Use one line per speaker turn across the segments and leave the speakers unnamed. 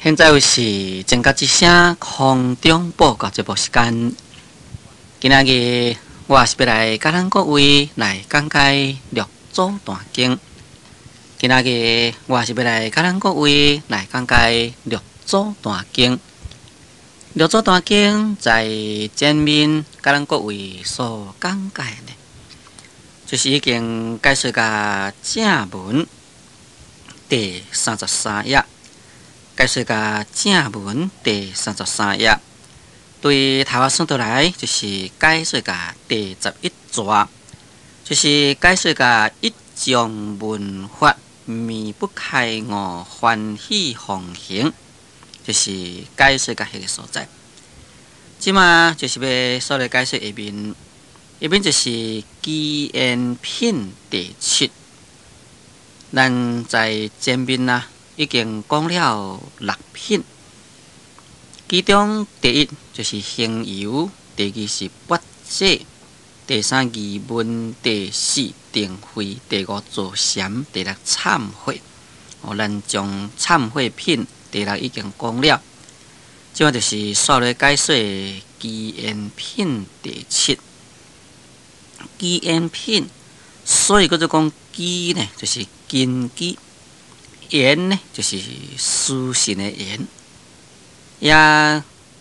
现在又是正觉之声空中报告节目时间。今仔日我是要来甲咱各位来讲解六祖坛经。今仔日我是要来甲咱各位来讲解六祖坛经。六祖坛经在前面甲咱各位所讲解的，就是已经解说甲正文第33页。解说甲正文第33页，对台湾算倒来就是解说甲第11节，就是解说甲一种文法面不开悟，欢喜奉行，就是解说甲迄个所在。即马就是要所来解说下面，下面就是基因品第7，咱在前面啊。已经讲了6品，其中第一就是行由，第二是拔济，第三疑问，第四定慧，第5坐禅，第6忏悔。咱将忏悔品第6已经讲了，即个就是所来解说基因品第7。基因品，所以叫做讲基呢，就是根基。言呢，就是思信的言，也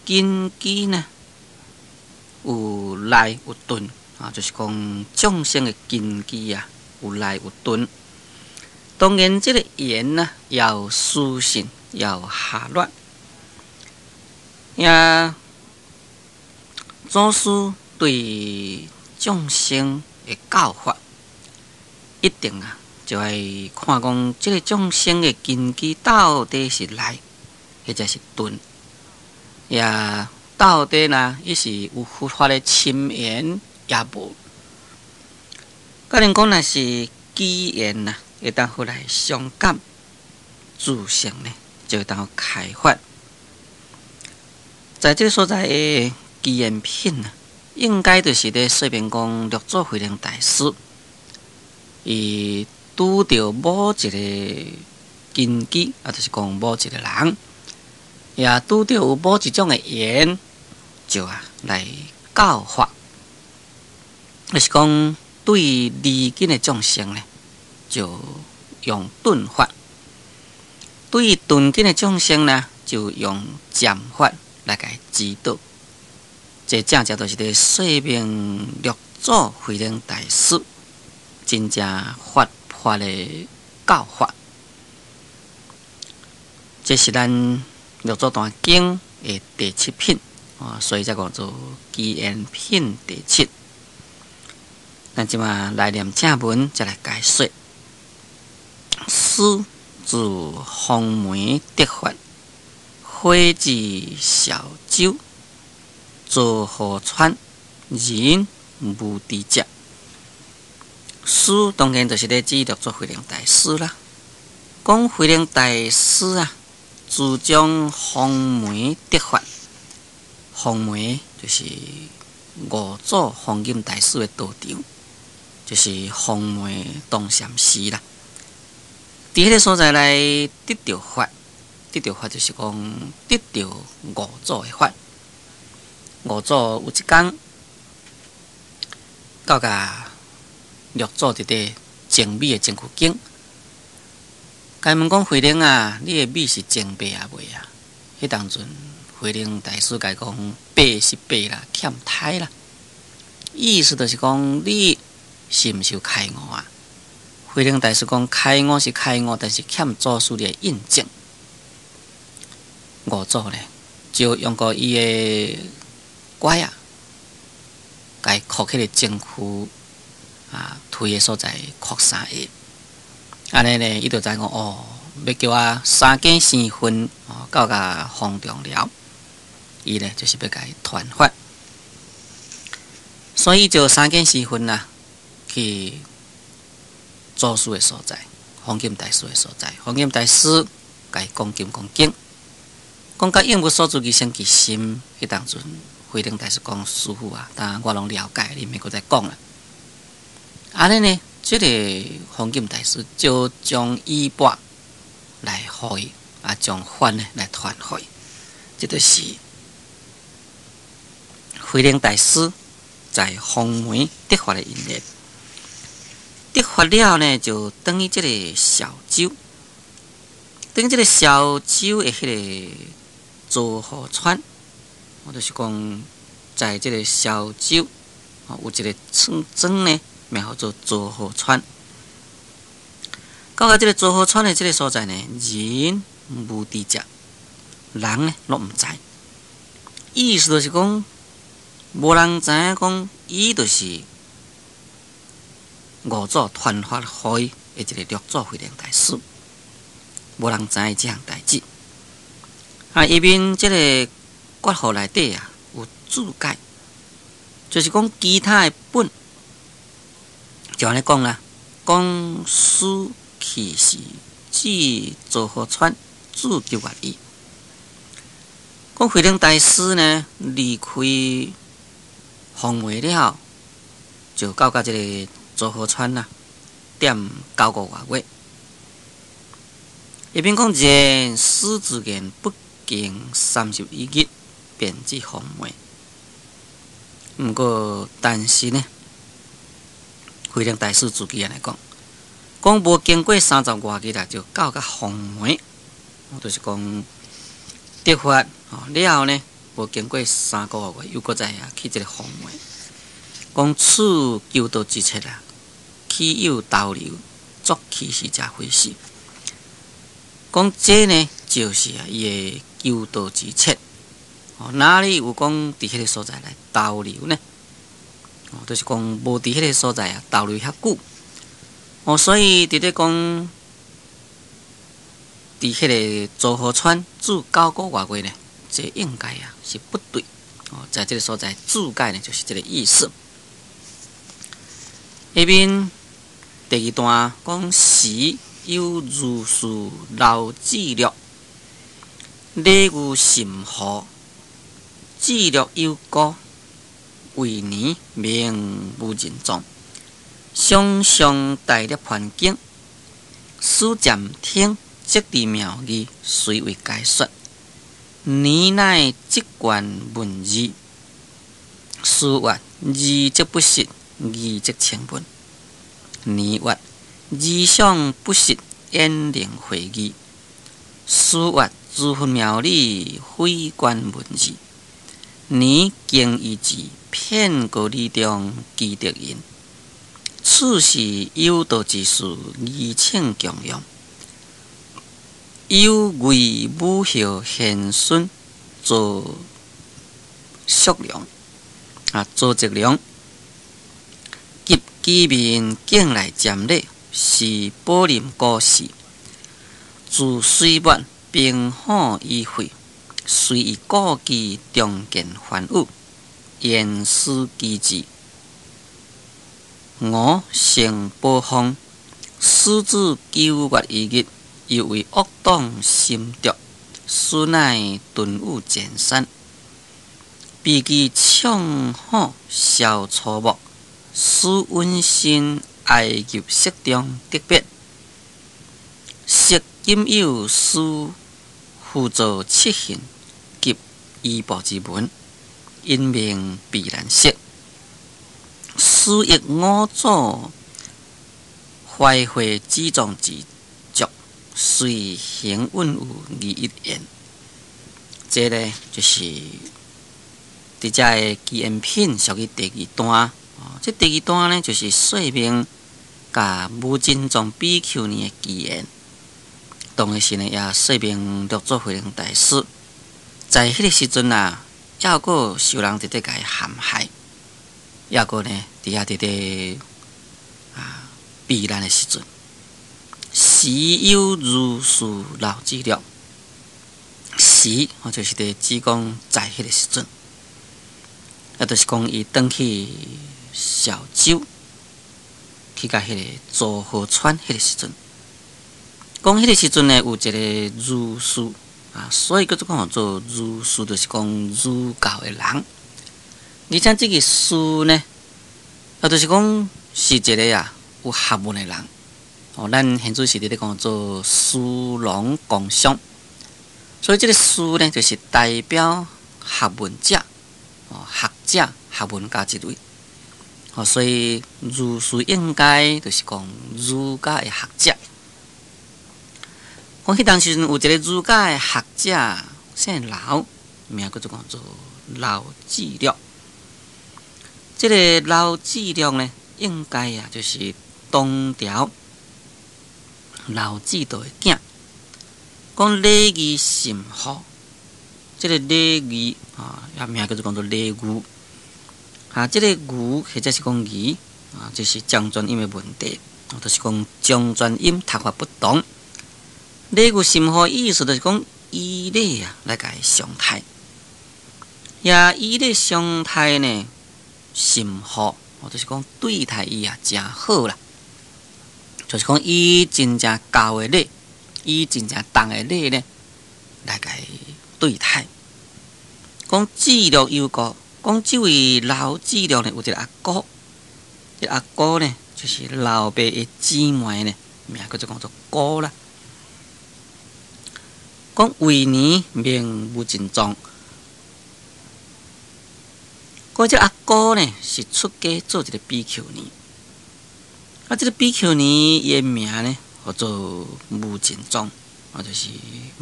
根基呢有来有顿啊，就是讲众生的根基啊，有来有顿。当然，这个言呢，要思信，要下落，也祖师对众生的教法，一定啊。就会看讲，这个众生的根基到底是来，或者是顿，也到底呢，伊是有佛法的深缘也无。可能讲，若是机缘呐，会当好来相感，自性呢，就会当开发。在这个所在的机缘品啊，应该就是咧说明讲，六祖慧能大师，伊。拄到某一个根基，就是讲某一个人，也拄到有某一种的缘，就来教法，就是讲对离境的众生呢，就用顿法；对顿境的众生呢，就用渐法来给指导。这正就是咧说明六祖慧能大师真正法的教法，这是咱六祖坛经的第7品啊，所以才叫做基因品第7。咱即马来念正文，再来解说。师自红梅得法，挥至小洲，坐河川，人无地者。师当然就是咧指六祖慧能大师啦。讲慧能大师啊，自将红梅得法，红梅就是五祖弘忍大师的道场，就是红梅东禅寺啦。伫迄个所在来得到法，得到法就是讲得到五祖的法。五祖有一天到甲六祖伫咧精米的精区经，甲伊问讲慧能啊，你的米是精白啊未啊？迄当阵慧能大师甲伊讲，白是白啦，欠胎啦。意思就是讲你是毋是有开悟啊？慧能大师讲开悟是开悟，但是欠祖师的印证。五祖呢，就用过伊的拐啊，甲伊扣起个精区。推的所在扩3下，安尼呢，伊就知讲哦，要叫我3更4分到甲封中了，伊呢就是要甲伊传法，所以就3更4分啦，去祖师的所在，弘忍大师的所在，弘忍大师甲伊讲经，讲到应物所住其身其心，迄当阵慧能大师讲师傅啊，当然我拢了解，你免搁再讲啦。安尼呢，这个弘忍大师就将衣钵来予伊，将法呢来传回，这就是慧能大师在弘梅得法的因缘。得法了呢，就等于这个小舟，等于这个小舟的迄个坐河船，就是讲在这个小舟有一个庄呢，名叫做坐河船。到这个坐河船的这个所在呢，人无知者，人呢拢唔知，意思就是讲，无人知影讲，伊就是五祖传法会的一个六祖慧能大师，无人知影这项代志。伊面这个国号内底有注解，就是讲其他的本，就安尼讲啦，讲书气是指坐河船主求原意。讲慧能大师呢离开弘梅了，就到这个坐河船点9个月。一边讲人师之言不经31日，便至弘梅。不过，但是呢，慧能大师自己来讲，无经过30多日就到弘梅，就是讲得法了呢，无经过3个月，又搁再去这个弘梅。讲此求道之切岂有逗留，作其时才回事。讲这呢，就是伊的求道之切。哪里有讲伫迄个所在来逗留呢？就是讲无伫迄个所在逗留遐久。所以伫咧讲，伫迄个坐河船住9个月呢，这应该是不对。在这个所在注解呢，就是这个意思。下面第2段讲时有如是老记录，礼遇甚好，记录有故，为年名无人众。常常大力环境，书渐听，即地妙义，虽为解说。年乃即贯文字，书曰字即不实，义即清文。年曰字上不实，言灵会义。书曰诸分妙理，非观文字。年经一字，骗过理中，积德因。此是有道之事，义请强用。有为武孝贤孙，做叔良做直良，及机面境来占礼，是保任故事。自岁末并好议会，虽以故技中见凡物，言思机智。我成保方，私自9月1日，又为恶党心毒，实乃顿悟前山。比其唱好小粗目，使温馨爱入适中特别。识今有书辅助7行及医部之文，因名必然识。书亦5祖怀会之状之作，虽行运有21言。这呢就是伫遮的基因品属于第2段。这第2段呢，就是说明甲无尽宗比丘尼的基因。同时呢，也说明六祖慧能大师在迄个时阵还阁受人伫咧甲伊陷害。抑个呢，伫遐伫咧避难的时阵，时有如是老资料。时就是指讲在迄个时阵，就是讲伊转去小洲，去甲迄个坐河船迄个时阵。讲迄个时阵呢，有一个儒士所以叫做儒士，就是讲儒教的人。而且这个书呢，就是讲是一个有学问的人。咱现在是伫咧讲做书郎共商，所以这个师呢，就是代表学问者、学者、学问家一类。所以儒师应该就是讲儒家的学者。讲迄当时有一个儒家的学者，姓老，名叫做老子略。这个老子略呢，应该就是唐朝老子道的囝。讲礼仪甚好，这个礼仪也名叫做礼遇。这个愚或者是讲仪就是张传音的问题，就是讲张传音读法不同。礼遇甚好意思就是讲依礼来甲伊上态，也依礼上态呢甚好，就是讲对待伊真好啦。就是讲伊真正高的礼，伊真正重的礼呢来甲伊对待。讲子略有个。讲这位老子略呢，有一个阿哥，这阿哥呢，就是老爸的姊妹呢，名叫做姑啦。讲为年名无尽壮，讲这阿哥呢是出家做一个比丘尼，这个比丘尼伊的名呢叫做无尽壮，就是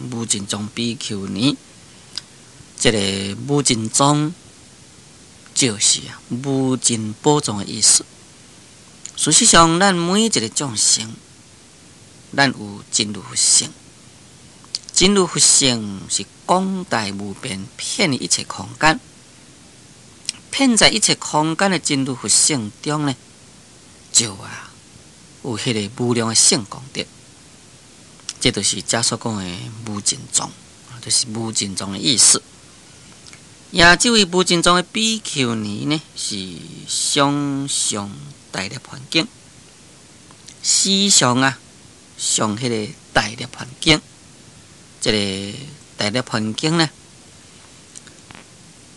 无尽壮比丘尼。这个无尽壮。就是无尽宝藏的意思。事实上，咱每一个众生，咱有真如佛性。真如佛性是广大无边，遍于一切空间。遍在一切空间的真如佛性中呢，就有迄个无量的性功德。这就是遮所讲的无尽藏，就是无尽藏的意思。也这位无尽藏的比丘尼呢，是上大涅槃经，时常上迄个大涅槃经。这个大涅槃经呢，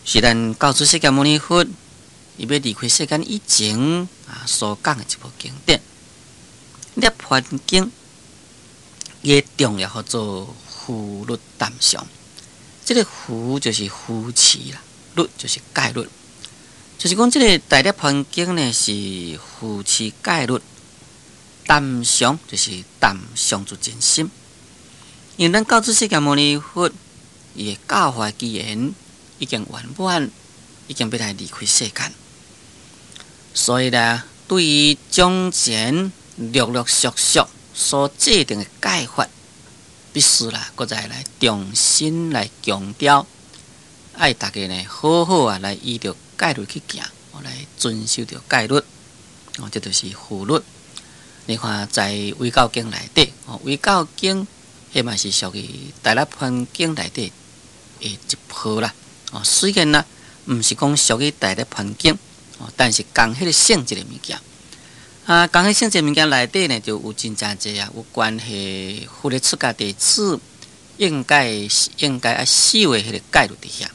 是咱教主释迦牟尼佛伊要离开世间以前所讲的一部经典。涅槃经伊重要叫做护律담相。这个扶就是扶持啦，律就是戒律，就是讲这个大涅槃经呢是扶持戒律，담相就是담相助真心。因为咱教主释迦牟尼佛伊的教化机缘已经圆满，已经要来离开世间，所以呢，对于从前陆续续所制定的戒法。必须啦，搁再来重新来强调，爱大家呢好好来依着戒律去行，来遵守着戒律，这就是护律。你看在《维教经》内底，《维教经》迄嘛是属于大涅槃经内底的一部啦。虽然毋是讲属于大涅槃经，但是讲迄个性质的物件。讲迄性质物件内底呢，就有真正侪有关系佛的出家弟子应该守的迄个戒律伫遐。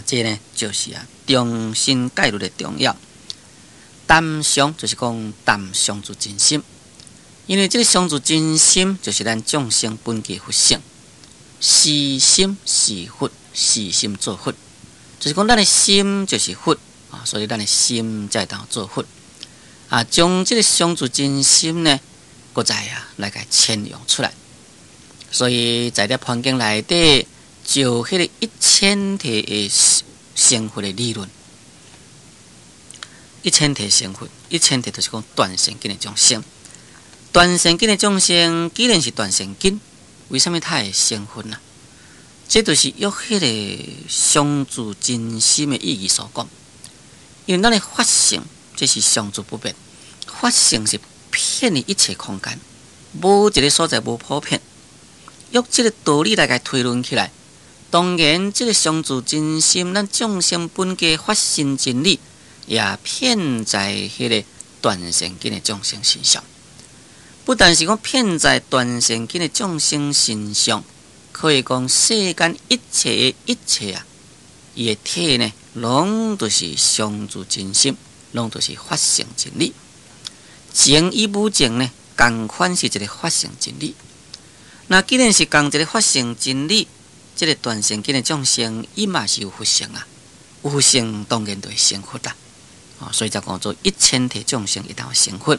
这呢就是重新戒律的重要。담相就是讲담相助真心，因为这个相助真心就是咱众生本具佛性，是心是佛，是心做佛，就是讲咱的心就是佛所以咱的心才当做佛。将这个相助真心呢，搁再来甲牵用出来。所以在这环境内底，就迄个1000体的成佛的理论，1000体成佛，1000体就是讲断善根的众生。断善根的众生，既然是断善根，为什么他会成佛呢？这就是用迄个相助真心的意义所讲。因为咱的法性。这是相助不变，法性是遍于一切空间，无一个所在无普遍。用这个道理来甲推论起来，当然这个相助真心，咱众生本具发心真理，也遍在迄个断善根的众生身上。不但是讲遍在断善根的众生身上，可以讲世间一切伊的体呢，拢都是相助真心。拢都是法性真理，情与无情呢，同款是一个法性真理。那既然是共一个发生真理，这个断生根的众生，伊嘛是有佛性啊，有佛性当然就会成佛啦。所以才讲做一千体众生一定要成佛。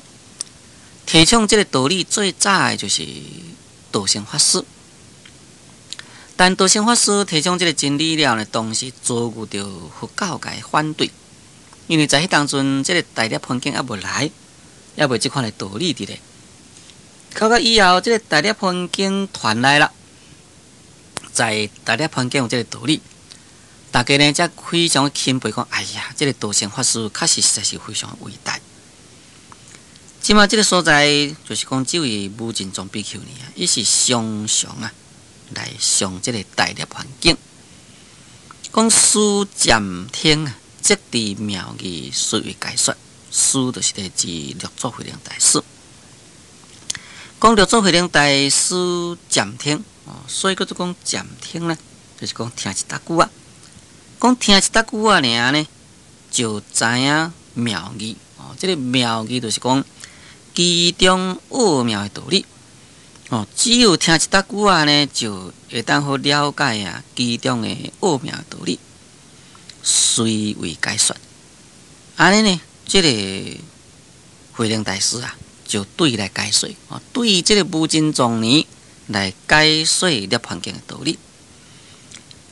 提倡这个道理最早的就是道生法师，但道生法师提倡这个真理了呢，同时遭遇到佛教界反对，因为在迄当阵，这个大涅槃经还无来，也未即款的道理伫咧。到以后，这个大涅槃经传来了，在大涅槃经有这个道理。大家呢，才非常钦佩，讲哎呀，这个道生法师确实实在是非常伟大。即马这个所在，就是讲这位无尽宗比丘尼啊，伊是常常啊来上这个大涅槃经，讲书暂听啊，即地妙义随为解说。书就是来自六祖慧能大师，讲六祖慧能大师暂听所以叫做讲暂听呢，就是讲听一搭句啊。讲听一搭句啊，尔呢，就知影妙义这个妙义就是讲其中奥妙的道理只有听一搭句啊呢，就会当好了解啊其中的奥妙的道理，随为解说。安尼呢，这个慧能大师啊，就对来解说对这个无尽宗尼来解说涅槃经的道理。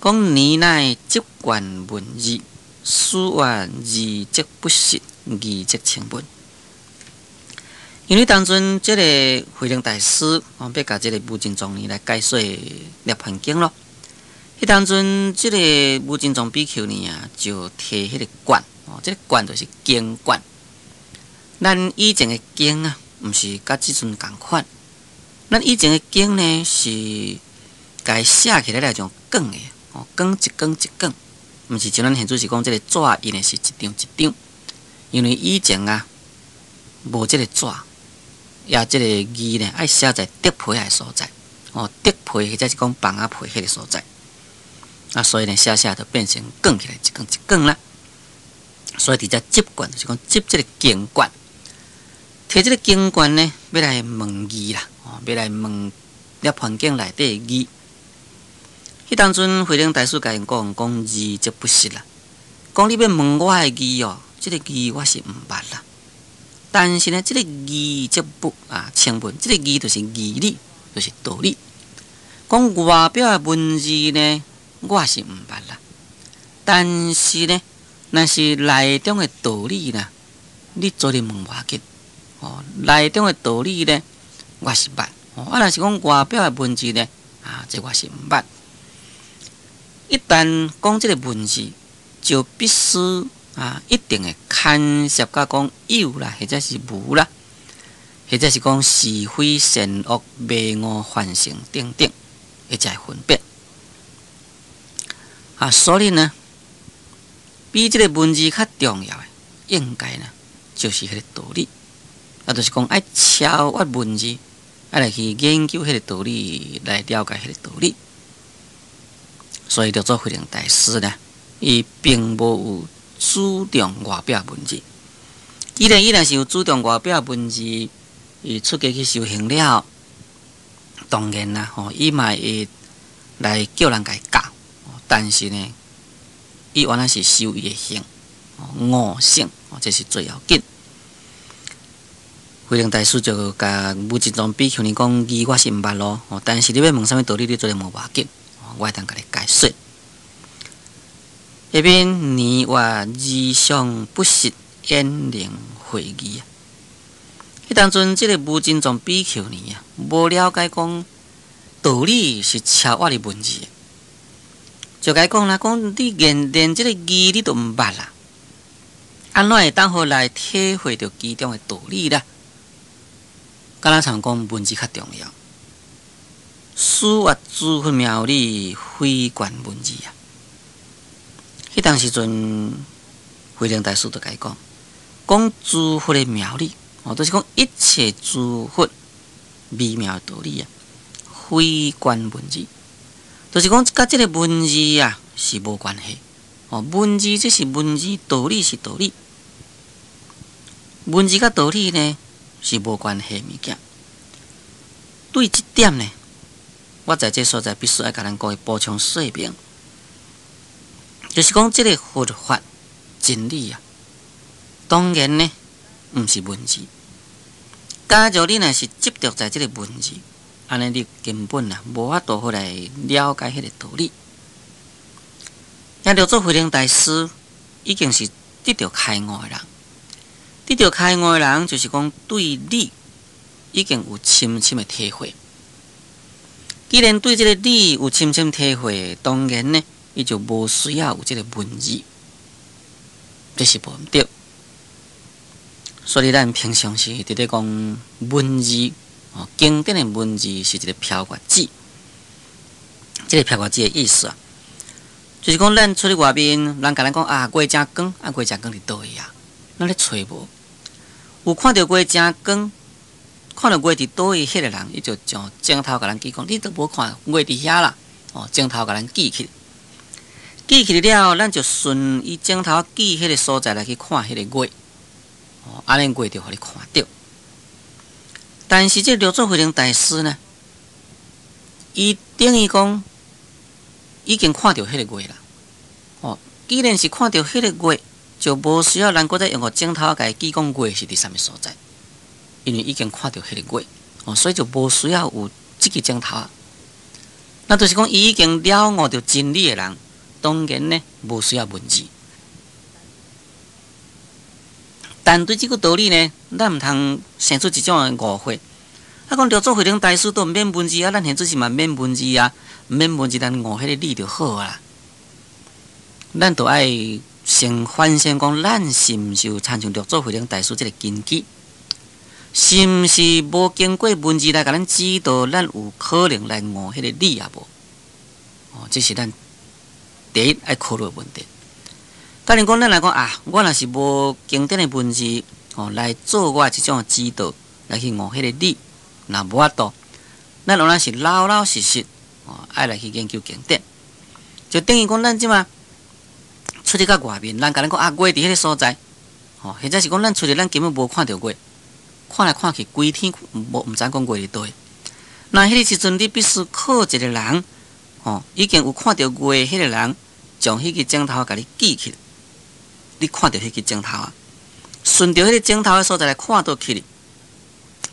讲尼乃即观文字，书愿字即不实，义即清文。因为当阵这个慧能大师要甲这个无尽宗尼来解说涅槃经咯。迄当阵这个无尽宗比丘尼啊，就摕迄个卷这个卷就是经卷。咱以前的经啊，毋是甲即阵共款。咱以前的经呢，是该写起来那种卷的。卷一卷一卷，毋是像咱现在是讲这个纸印的是一张一张，因为以前啊无这个纸，也这个字呢爱写在竹皮的所在，竹皮或者是讲棒仔皮迄个所在，所以呢写就变成卷起来一卷一卷啦。所以伫遮接卷就是讲接这个经卷，摕这个经卷呢要来问字啦，要来问涅槃经内底的字。迄当阵，慧能大师甲因讲字即不实啦。讲你要问我的字这个字我是毋捌啦。但是呢，这个字即不清文，这个字就是义理，就是道理。讲外表的文字呢，我是毋捌啦。但是呢，若是内中的道理呢，你做哩问我紧内中的道理呢，我是捌若是讲外表的文字呢，这我是毋捌。一旦讲这个文字，就必须一定会牵涉到讲有啦，或者是无啦，或者是讲是非善恶、美恶幻成等等，会才分别所以呢，比这个文字较重要的，应该呢就是迄个道理就是讲爱超越文字，爱来去研究迄个道理，来了解迄个道理。所以叫做慧能大师呢，伊并无有注重外表文字。既然伊若是有注重外表文字，伊出家去修行了，当然啦，伊嘛会来叫人家教。但是呢，伊原来是修伊的行，悟性，这是最要紧。慧能大师就甲无尽宗比丘尼讲：字我是毋捌咯，但是你要问啥物道理，你做咧无要紧。我会当甲你解说。一边你话字上不实，言灵会意迄当阵，这个无尽宗比丘尼无了解讲道理是超越的文字，就该讲啦，讲你连这个字你都毋捌啦，安怎会当好来体会到其中的道理啦？敢若常讲文字较重要。书阅诸佛妙理，非观文字迄当时阵，慧能大师就甲伊讲诸佛的妙理，就是讲一切诸佛微妙的道理非观文字，就是讲甲这个文字是无关系。文字这是文字，道理是道理，文字甲道理呢是无关系物件。对这点呢，我在这所在必须要甲咱各位补充说明，就是讲这个佛法真理啊，当然呢，毋是文字。假如你若是执着在这个文字，安尼你根本啊无法度来了解迄个道理。也叫做慧能大师已经是得到开悟的人，得到开悟的人就是讲对理已经有深深的体会。既然对这个理有深深体会，当然呢，伊就无需要有这个文字，这是无毋对。所以咱平常时伫咧讲文字，经典的文字是一个飘月纸。这个飘月纸的意思啊，就是讲咱出去外面，人甲咱讲啊，月真光，啊月真光伫倒位啊？咱咧找无，有看到月真光，看到月伫倒位，迄个人伊就将镜头甲咱记讲，你都无看月伫遐啦，镜头甲咱记起，记起了，咱就顺伊镜头记迄个所在来去看迄个月。安尼月就互你看到，但是这六祖慧能大师呢，伊等于讲已经看到迄个月啦。既然是看到迄个月，就无需要咱搁再用个镜头甲伊记讲月是伫啥物所在，因为已经看到迄个月，所以就无需要有即个镜头啊。那就是讲，伊已经了悟到真理的人，当然呢，无需要文字。但对这个道理呢，咱毋通生出一种的误会。讲六祖慧能大师都毋免文字啊，咱现在是嘛免文字啊，毋免文字，咱悟迄个理就好啦。咱就爱先反省讲，咱是毋是有参像六祖慧能大师这个根基？是毋是无经过文字来甲咱指导，咱有可能来悟迄个理也无？这是咱第一爱考虑的问题。假如讲咱来讲啊，我若是无经典的文字来做我这种指导，来去悟迄个理，那无法度。咱当然是老老实实爱来去研究经典，就等于讲咱即嘛出去到外面，人甲咱讲啊，月伫迄个所在，或者是讲咱出去，咱根本无看到月，看来看去规天毋知讲月伫倒。那迄个时阵，你必须靠一个人已经有看到月迄个人，将迄个镜头甲你记起。你看到迄个镜头啊，顺着迄个镜头的所在来看倒去，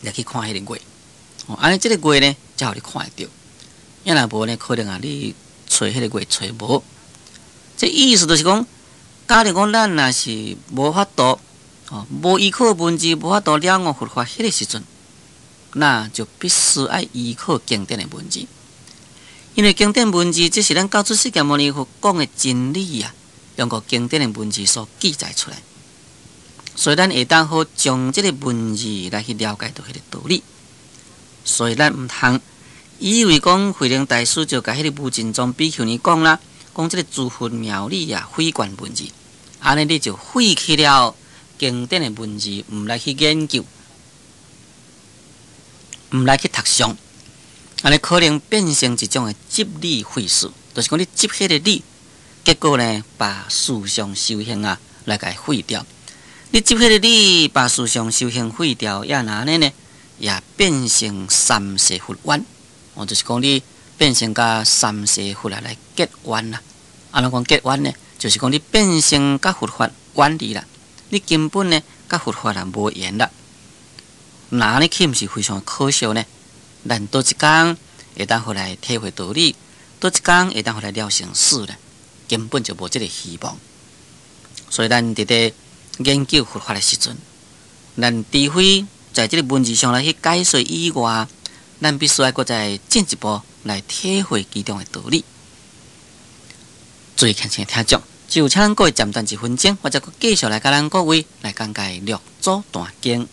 来去看迄个月。安尼这个月呢，才互你看得到。要若无呢，可能啊，你找迄个月找无。这意思就是讲，假如讲咱若是无法度，无依靠文字，无法度了悟佛法迄个时阵，那就必须要依靠经典的文字。因为经典文字，这是咱教主释迦牟尼佛讲的真理啊。用个经典的文字所记载出来，所以咱会当好将这个文字来去了解到迄个道理。所以咱毋通以为讲慧能大师就甲迄个无尽宗比丘尼讲啦，讲这个诸佛妙理啊，非观文字，安尼你就废弃了经典的文字，毋来去研究，毋来去读诵，安尼可能变成一种的执理废事，就是讲你执迄个理。结果呢，把思想修行啊来甲废掉。你执迄个理，把思想修行废掉，也哪呢？也变成三世佛冤。就是讲你变成甲三世佛来结冤啦。安怎讲结冤呢？就是讲你变成甲佛法远离啦。你根本呢，甲佛法啊无缘啦。那呢，岂毋是非常可笑呢？咱倒一天会当互来体会道理，倒一天会当互来了成事呢？根本就无这个希望，所以咱伫咧研究佛法的时阵，咱除非在这个文字上来去解说以外，咱必须要搁再进一步来体会其中的道理。最恳请听众，就请各位暂断1分钟，或者继续来甲咱各位来讲解《六祖坛经》。